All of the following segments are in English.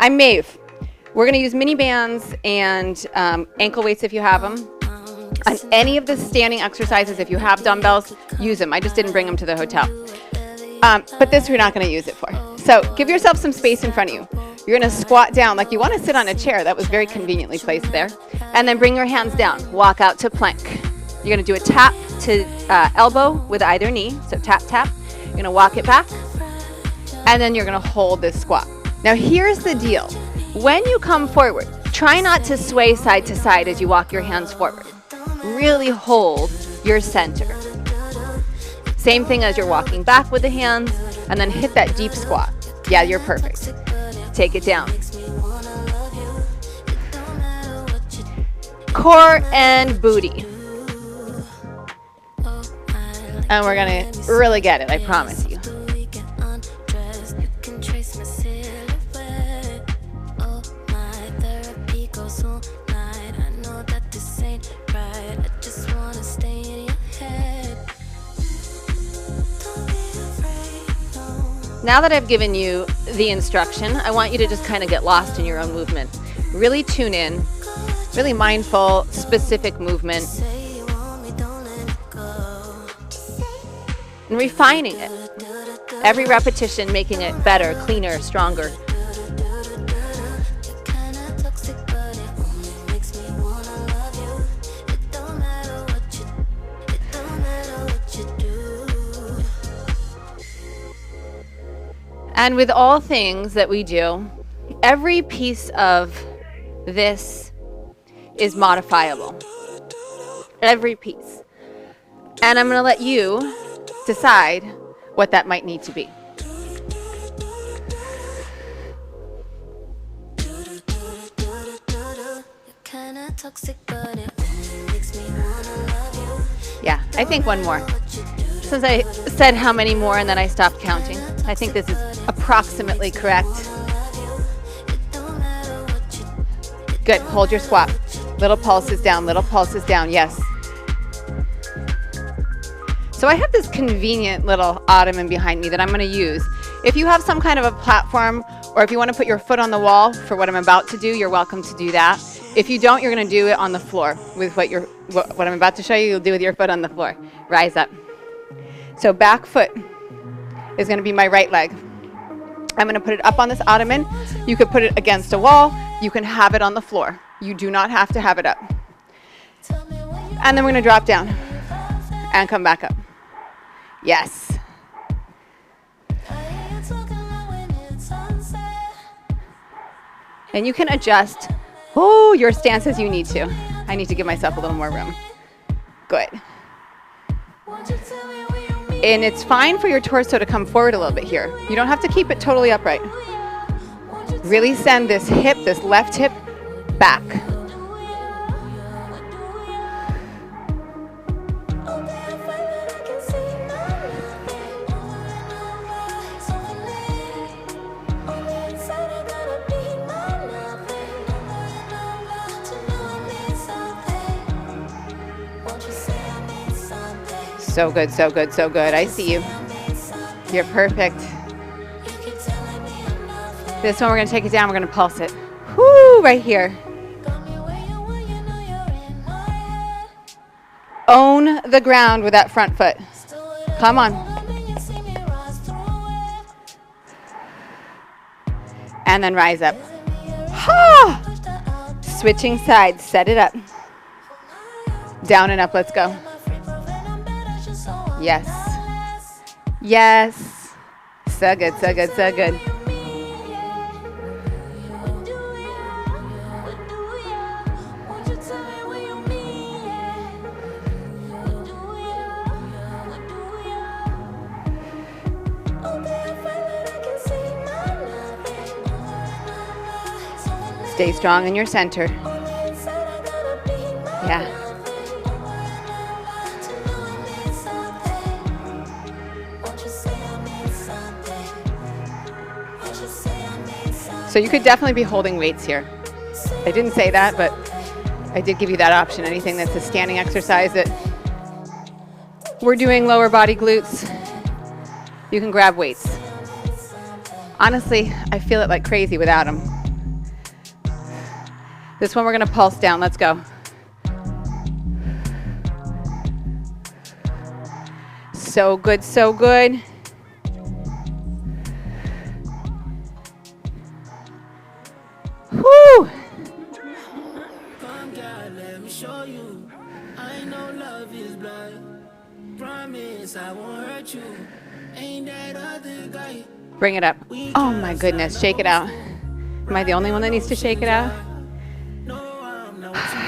I'm Maeve. We're going to use mini bands and ankle weights if you have them. On any of the standing exercises, if you have dumbbells, use them. I just didn't bring them to the hotel. But this we're not going to use it for. So give yourself some space in front of you. You're going to squat down like you want to sit on a chair. That was very conveniently placed there. And then bring your hands down. Walk out to plank. You're going to do a tap to elbow with either knee. So tap, tap. You're going to walk it back. And then you're going to hold this squat. Now here's the deal. When you come forward, try not to sway side to side as you walk your hands forward. Really hold your center. Same thing as you're walking back with the hands, and then hit that deep squat. Yeah, you're perfect. Take it down. Core and booty. And we're gonna really get it, I promise you. Now that I've given you the instruction, I want you to just kind of get lost in your own movement. Really tune in, really mindful, specific movement. And refining it. Every repetition making it better, cleaner, stronger. And with all things that we do, every piece of this is modifiable. Every piece. And I'm going to let you decide what that might need to be. Yeah, I think one more. Since I said how many more and then I stopped counting, I think this is approximately correct. Good, hold your squat. Little pulses down, yes. So I have this convenient little ottoman behind me that I'm gonna use. If you have some kind of a platform, or if you wanna put your foot on the wall for what I'm about to do, you're welcome to do that. If you don't, you're gonna do it on the floor with what I'm about to show you, you'll do with your foot on the floor. Rise up. So back foot is going to be my right leg. I'm going to put it up on this ottoman. You could put it against a wall. You can have it on the floor. You do not have to have it up. And then we're going to drop down and come back up. Yes. And you can adjust your stance as you need to. I need to give myself a little more room. Good. And it's fine for your torso to come forward a little bit here. You don't have to keep it totally upright. Really send this hip, this left hip, back. So good, so good, so good. I see you. You're perfect. This one, we're going to take it down. We're going to pulse it. Whoo, right here. Own the ground with that front foot. Come on. And then rise up. Ha! Switching sides. Set it up. Down and up. Let's go. Yes. Yes. So good, so good, so good. Stay strong in your center. Yeah. So you could definitely be holding weights here. I didn't say that, but I did give you that option. Anything that's a standing exercise that we're doing lower body glutes, you can grab weights. Honestly, I feel it like crazy without them. This one we're gonna pulse down. Let's go. So good, so good. Whoo! Bring it up. Oh my goodness, shake it out. Am I the only one that needs to shake it out?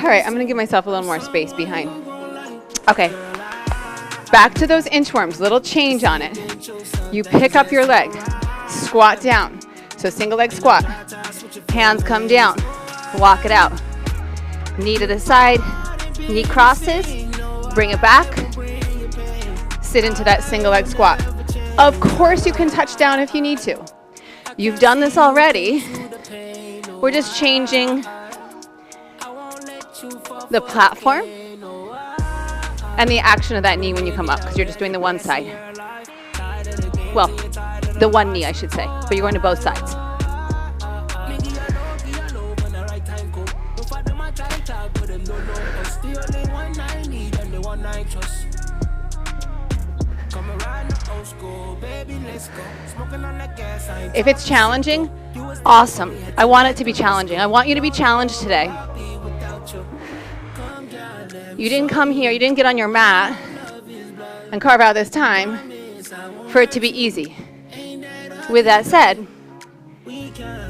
All right, I'm gonna give myself a little more space behind. Okay, back to those inchworms, little change on it. You pick up your leg, squat down. So single leg squat, hands come down, walk it out. Knee to the side, knee crosses, bring it back, sit into that single leg squat. Of course you can touch down if you need to. You've done this already. We're just changing the platform and the action of that knee when you come up, because you're just doing the one side. Well, the one knee, I should say, but you're going to both sides. If it's challenging, awesome. I want it to be challenging. I want you to be challenged today. You didn't come here, you didn't get on your mat and carve out this time for it to be easy. With that said,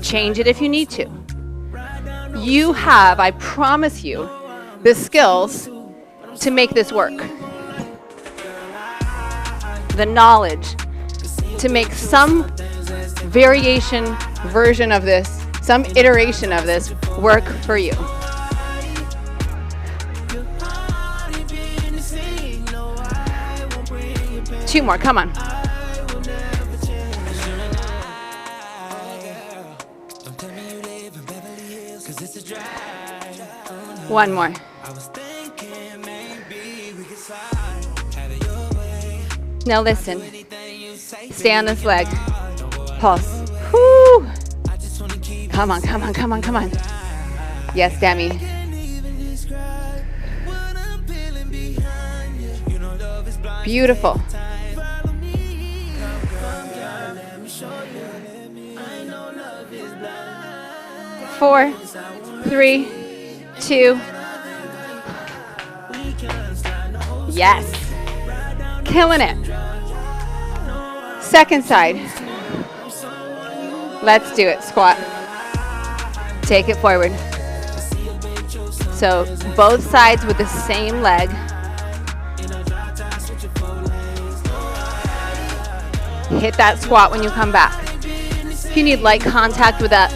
change it if you need to. You have, I promise you, the skills to make this work. The knowledge to make some variation version of this, some iteration of this work for you. Two more, come on. One more. Now listen, stay on this leg, pulse. Whoo! Come on, come on, come on, come on. Yes, Demi. Beautiful. Four, three, two. Yes. Killing it. Second side. Let's do it. Squat. Take it forward. So both sides with the same leg. Hit that squat when you come back. If you need light contact with that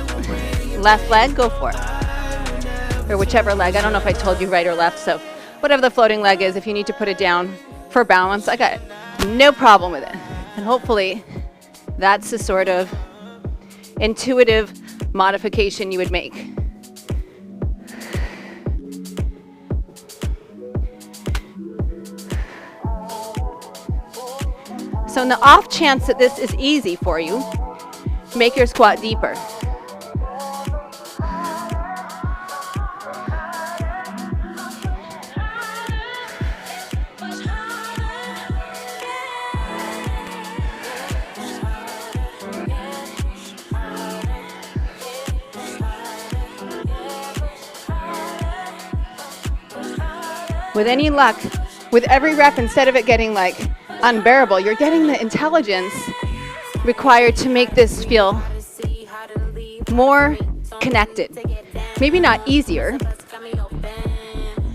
left leg, go for it. Or whichever leg. I don't know if I told you right or left, so whatever the floating leg is, if you need to put it down for balance, I got it. No problem with it. And hopefully that's the sort of intuitive modification you would make. So in the off chance that this is easy for you, make your squat deeper. With any luck, with every rep, instead of it getting like unbearable, you're getting the intelligence required to make this feel more connected. Maybe not easier,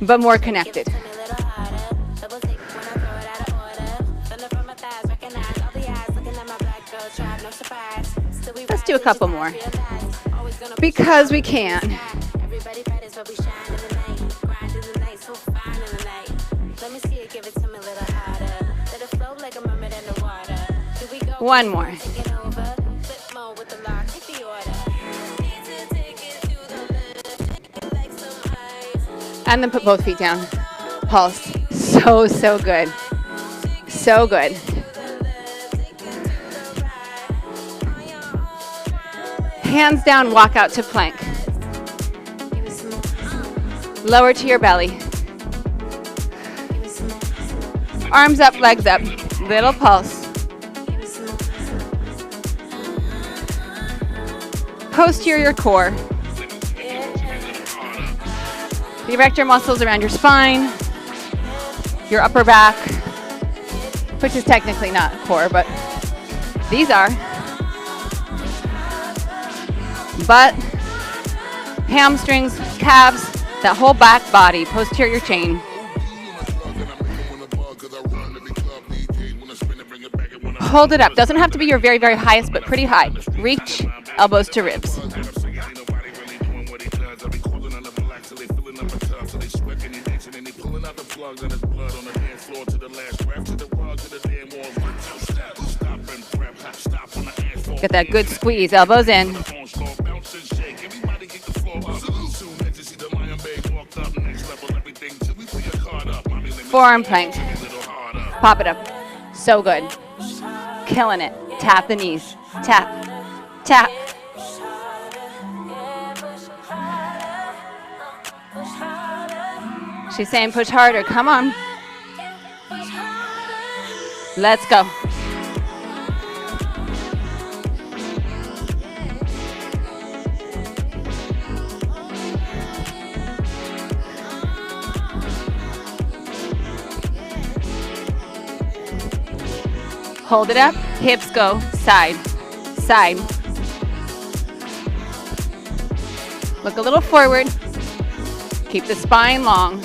but more connected. Let's do a couple more, because we can. One more. And then put both feet down. Pulse. So good. So good. Hands down, walk out to plank. Lower to your belly. Arms up, legs up. Little pulse. Posterior core. Erect your muscles around your spine, your upper back, which is technically not core, but these are. Butt, hamstrings, calves, that whole back body, posterior chain. Hold it up. Doesn't have to be your very, very highest, but pretty high. Reach, elbows to ribs. Get that good squeeze, elbows in. Forearm plank. Pop it up. So good. Killing it. Tap the knees. Tap. Tap. She's saying push harder. Come on. Let's go. Hold it up, hips go side, side. Look a little forward. Keep the spine long.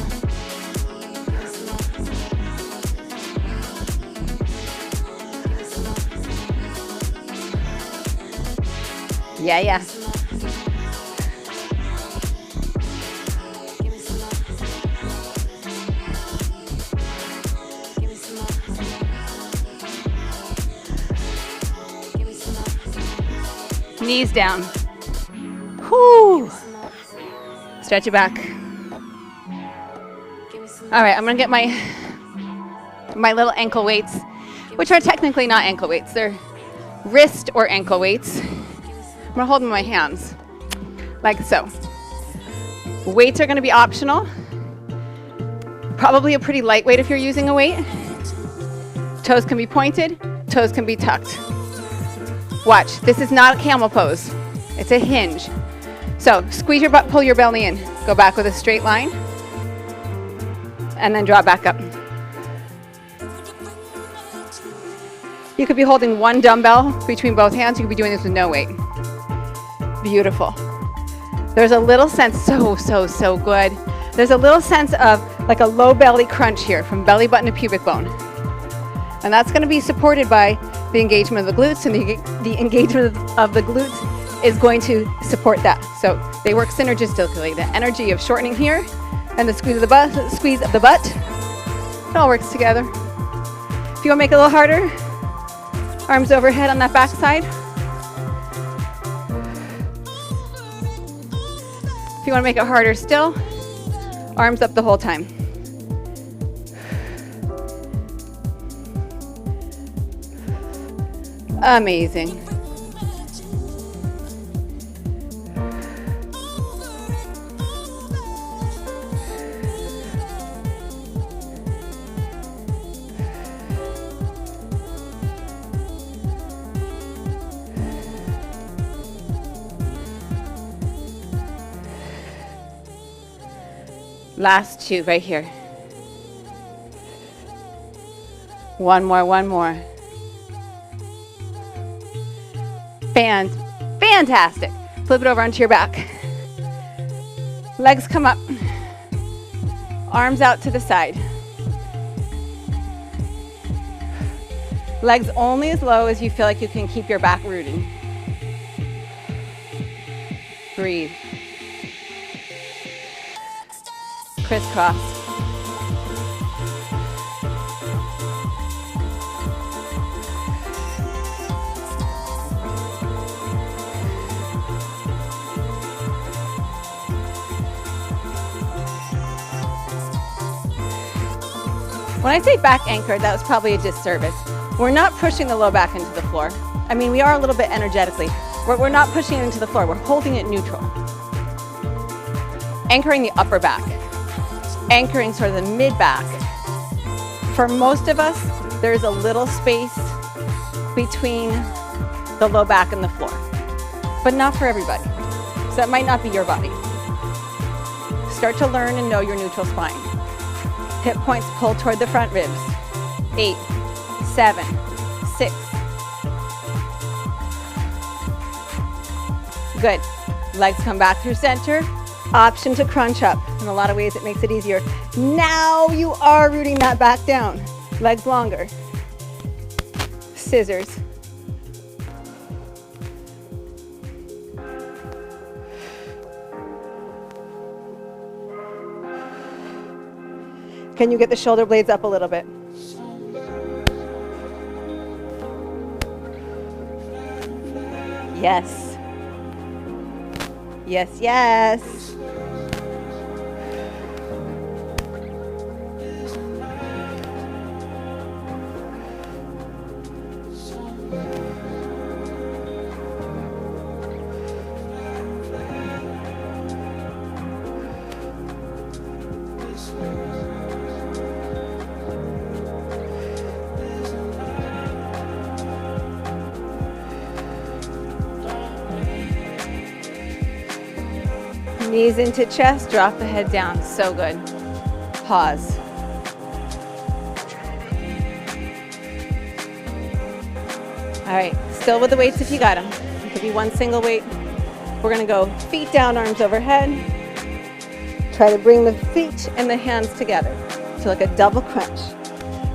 Yeah, yeah. Knees down. Whoo. Stretch it back. All right, I'm gonna get my little ankle weights, which are technically not ankle weights. They're wrist or ankle weights. I'm gonna hold them in my hands, like so. Weights are gonna be optional. Probably a pretty light weight if you're using a weight. Toes can be pointed, toes can be tucked. Watch, this is not a camel pose. It's a hinge. So squeeze your butt, pull your belly in. Go back with a straight line. And then draw back up. You could be holding one dumbbell between both hands. You could be doing this with no weight. Beautiful. There's a little sense, so good. There's a little sense of like a low belly crunch here from belly button to pubic bone. And that's gonna be supported by the engagement of the glutes, and the engagement of the glutes is going to support that. So they work synergistically. The energy of shortening here and the squeeze of the butt, it all works together. If you want to make it a little harder, arms overhead on that back side. If you want to make it harder still, arms up the whole time. Amazing. Last two right here. One more. Fantastic. Flip it over onto your back. Legs come up. Arms out to the side. Legs only as low as you feel like you can keep your back rooted. Breathe. Crisscross. When I say back anchored, that was probably a disservice. We're not pushing the low back into the floor. I mean, we are a little bit energetically. We're not pushing it into the floor. We're holding it neutral. Anchoring the upper back. anchoring sort of the mid-back. For most of us, there's a little space between the low back and the floor, but not for everybody. So that might not be your body. Start to learn and know your neutral spine. Hip points pull toward the front ribs. 8, 7, 6. Good. Legs come back through center. Option to crunch up. In a lot of ways, it makes it easier. Now you are rooting that back down. Legs longer. Scissors. Can you get the shoulder blades up a little bit? Yes. Yes, yes. Knees into chest, drop the head down. So good. Pause. All right, still with the weights if you got them. It could be one single weight. We're gonna go feet down, arms overhead. Try to bring the feet and the hands together to like a double crunch.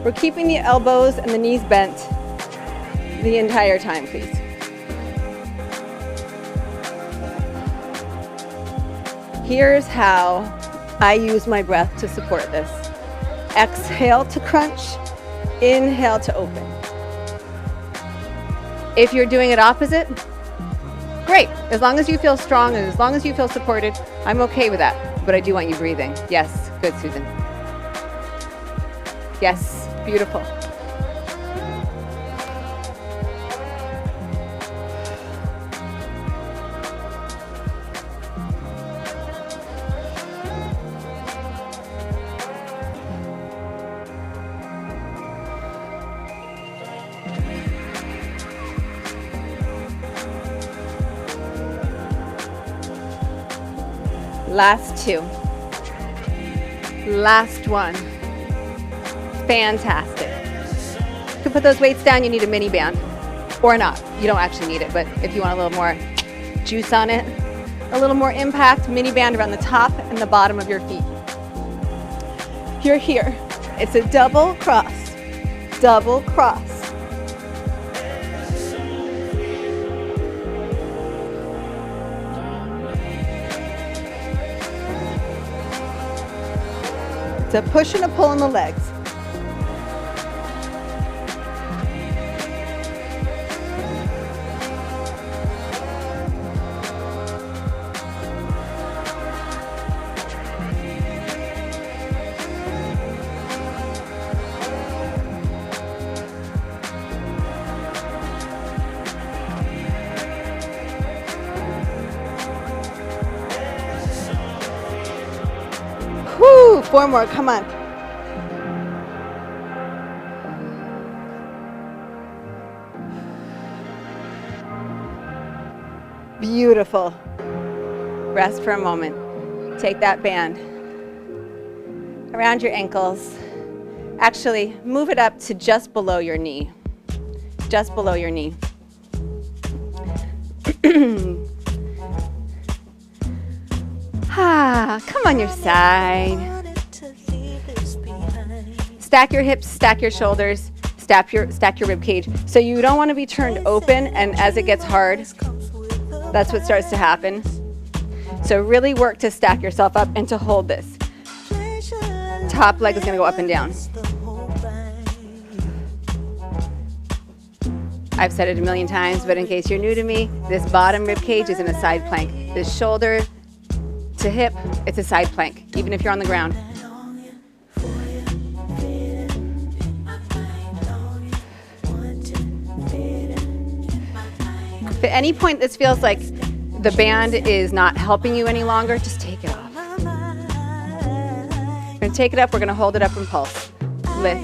We're keeping the elbows and the knees bent the entire time, please. Here's how I use my breath to support this. Exhale to crunch, inhale to open. If you're doing it opposite, great. As long as you feel strong and as long as you feel supported, I'm okay with that. But I do want you breathing. Yes, good, Susan. Yes, beautiful. Last two. Last one. Fantastic. You can put those weights down. You need a mini band or not. You don't actually need it, but if you want a little more juice on it, a little more impact, mini band around the top and the bottom of your feet. You're here. It's a double cross. Double cross. It's a push and a pull in the legs. Whew, 4 more, come on. Beautiful. Rest for a moment. Take that band around your ankles. Actually, move it up to just below your knee. Just below your knee. Come on your side. Stack your hips, stack your shoulders, stack your rib cage. So you don't want to be turned open, and as it gets hard, that's what starts to happen. So really work to stack yourself up and to hold this. Top leg is going to go up and down. I've said it a million times, but in case you're new to me, this bottom rib cage is in a side plank. This shoulder to hip, it's a side plank, even if you're on the ground. If at any point this feels like the band is not helping you any longer, just take it off. We're going to take it up. We're going to hold it up and pulse. Lift.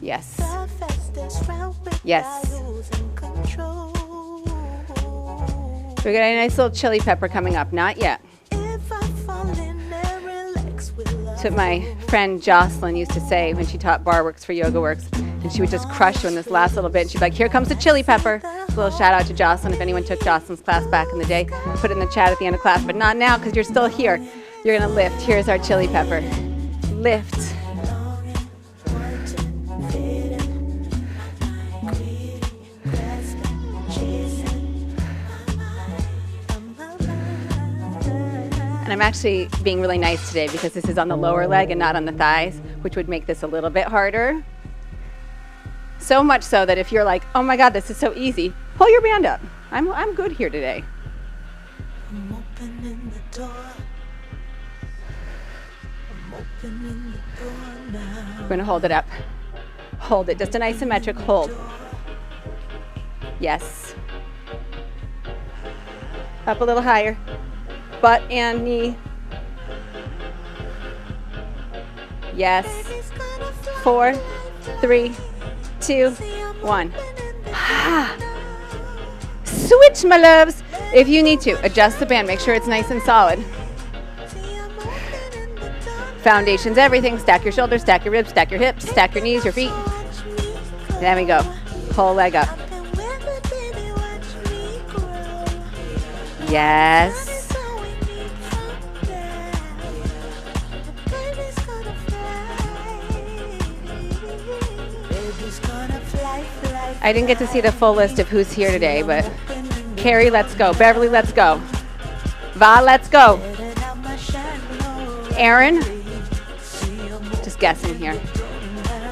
Yes. Yes. We got a nice little chili pepper coming up. Not yet. That's what my friend Jocelyn used to say when she taught Bar Works for Yoga Works. And she would just crush you in this last little bit. And she'd be like, here comes the chili pepper. A little shout out to Jocelyn. If anyone took Jocelyn's class back in the day, put it in the chat at the end of class. But not now because you're still here. You're going to lift. Here's our chili pepper. Lift. And I'm actually being really nice today because this is on the lower leg and not on the thighs, which would make this a little bit harder. So much so that if you're like, oh my God, this is so easy, pull your band up. I'm good here today. I'm opening the door. I'm opening the door now. We're gonna hold it up. Hold it, just an isometric hold. Yes. Up a little higher. Butt and knee. Yes. 4, 3, 2, 1. Switch, my loves. If you need to, adjust the band. Make sure it's nice and solid. Foundation's everything. Stack your shoulders, stack your ribs, stack your hips, stack your knees, your feet. There we go. Whole leg up. Yes. I didn't get to see the full list of who's here today, but Carrie, let's go. Beverly, let's go. Va, let's go. Aaron, just guessing here.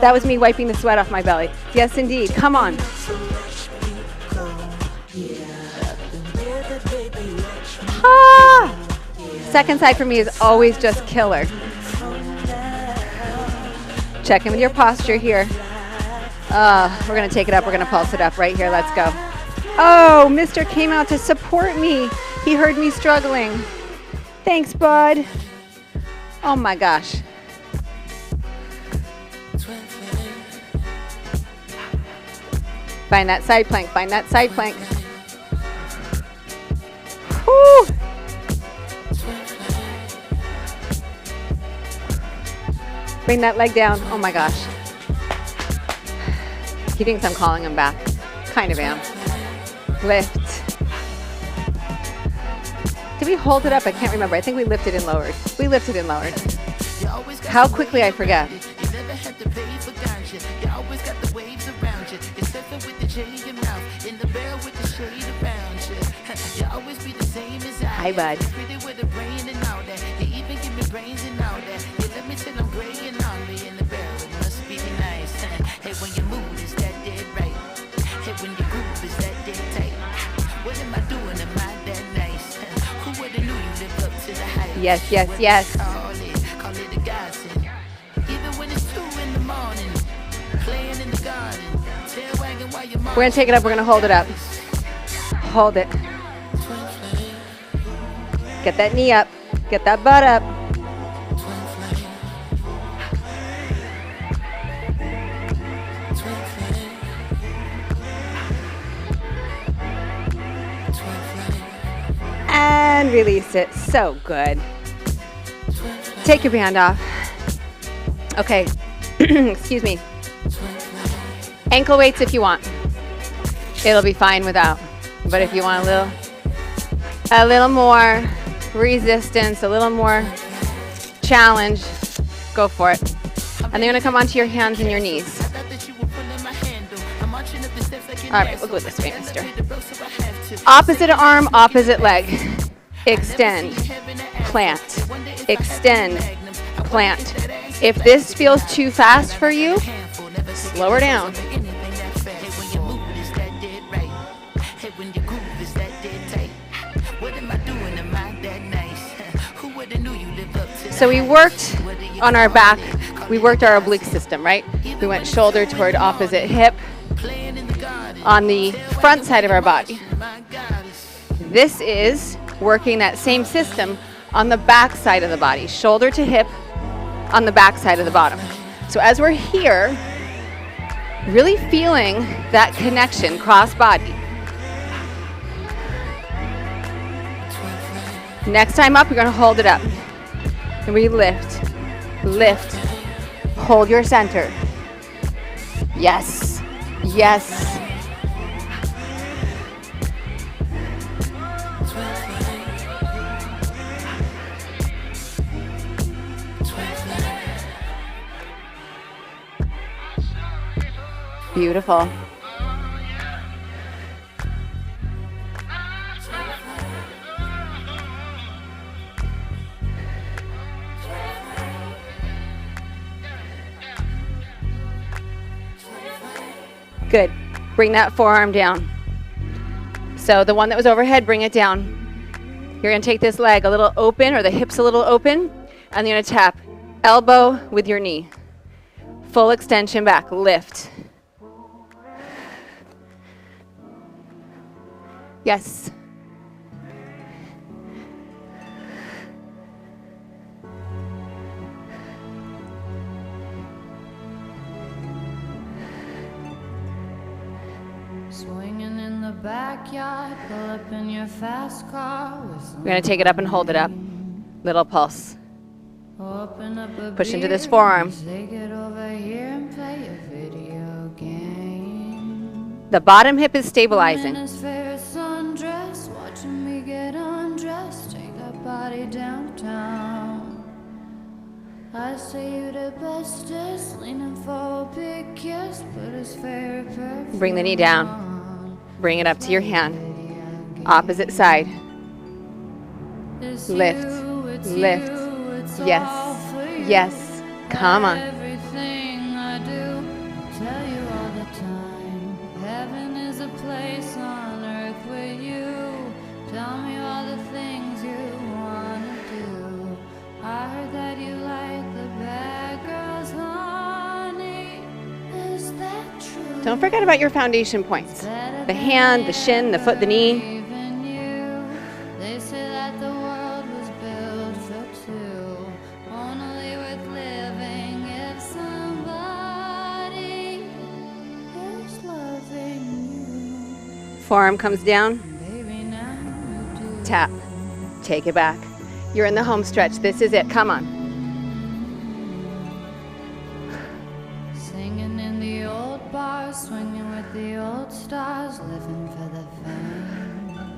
That was me wiping the sweat off my belly. Yes, indeed. Come on. Ah! Second side for me is always just killer. Check in with your posture here. We're going to take it up. We're going to pulse it up right here. Let's go. Oh, Mr. came out to support me. He heard me struggling. Thanks, bud. Oh, my gosh. Find that side plank. Find that side plank. Woo. Bring that leg down. Oh, my gosh. He thinks I'm calling him back. Kind of am. Lift. Did we hold it up? I can't remember. I think we lifted and lowered. We lifted and lowered. How quickly I forget. Hi, bud. Yes, yes, yes. We're going to take it up. We're going to hold it up. Hold it. Get that knee up. Get that butt up. And release it. So good. Take your band off. Okay. Excuse me. Ankle weights if you want. It'll be fine without. But if you want a little more resistance, a little more challenge, go for it. And then you're going to come onto your hands and your knees. All right, we'll go this way, mister. Opposite arm, opposite leg. Extend, plant, extend, plant. If this feels too fast for you, slow her down. So we worked on our back, we worked our oblique system, right? We went shoulder toward opposite hip on the front side of our body. This is working that same system on the back side of the body, shoulder to hip on the back side of the bottom. So as we're here, really feeling that connection cross body. Next time up, you're going to hold it up. And we lift, lift, hold your center. Yes, yes. Beautiful. Good. Bring that forearm down. So the one that was overhead, bring it down. You're going to take this leg a little open, or the hips a little open, and you're going to tap elbow with your knee. Full extension back. Lift. Yes. Swinging in the backyard, pull up in your fast car. We're going to take it up and hold it up. Little pulse. Open up a Push into this forearm. Take it over here and play a video game. The bottom hip is stabilizing. In his favorite sundress, watching me get undressed. Take that body downtown. I say you the bestest, leaning for a big kiss, put his favorite perfume. Bring the knee down. Bring it up to your hand. Opposite side. Lift, lift. Yes, yes. Come on. Everything I do, tell you all the time. Heaven is a place on earth with you. Tell me all the things you wanna do. I heard that you like the bad girls, honey. Is that true? Don't forget about your foundation points. The hand, the shin, the foot, the knee. Even you, they say that the world was built for two. Only worth living if somebody is loving you. Forearm comes down. Baby, now you do. Tap. Take it back. You're in the home stretch. This is it. Come on. Singing in the old bars, swinging with the old stars, living for the fame.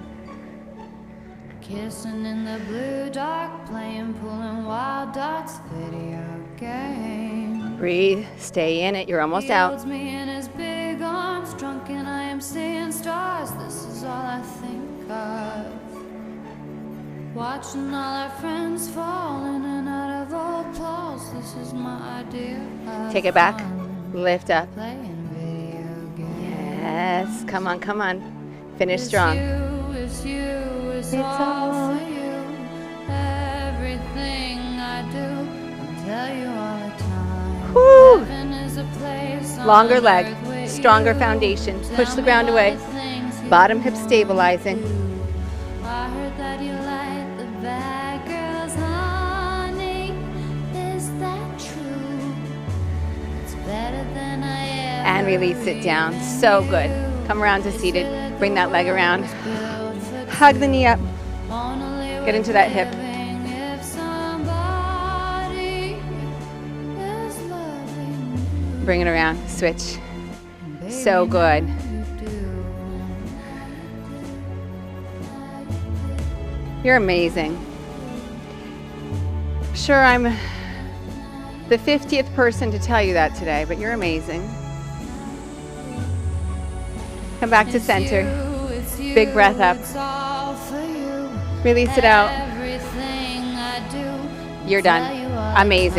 Kissing in the blue dark, playing pool and wild dogs, video game. Breathe. Stay in it. You're almost He out. holds me in his big arms, drunk and I am seeing stars. This is all I think of. Watching all our friends fall in and out of old clothes. This is my idea of Take it back. fun. Lift up. Playing video games. Yes. Come on, come on. Finish strong. It's all for you. Everything I do, I'll tell you all the time. Whew. Heaven is a place on Longer leg. earth with Stronger you. foundation. Tell Push the me ground all away. the things you Bottom hip stabilizing. I heard that you like the bad girls, honey. Is that true? It's better than I ever And release it down. So good. Come around to seated. Bring that leg around. Hug the knee up. Get into that hip. If somebody is loving you, Bring it around. Switch. So good. You're amazing. Sure, I'm the 50th person to tell you that today, but you're amazing. Come back to center. Big breath up. Release it out. You're done. Amazing.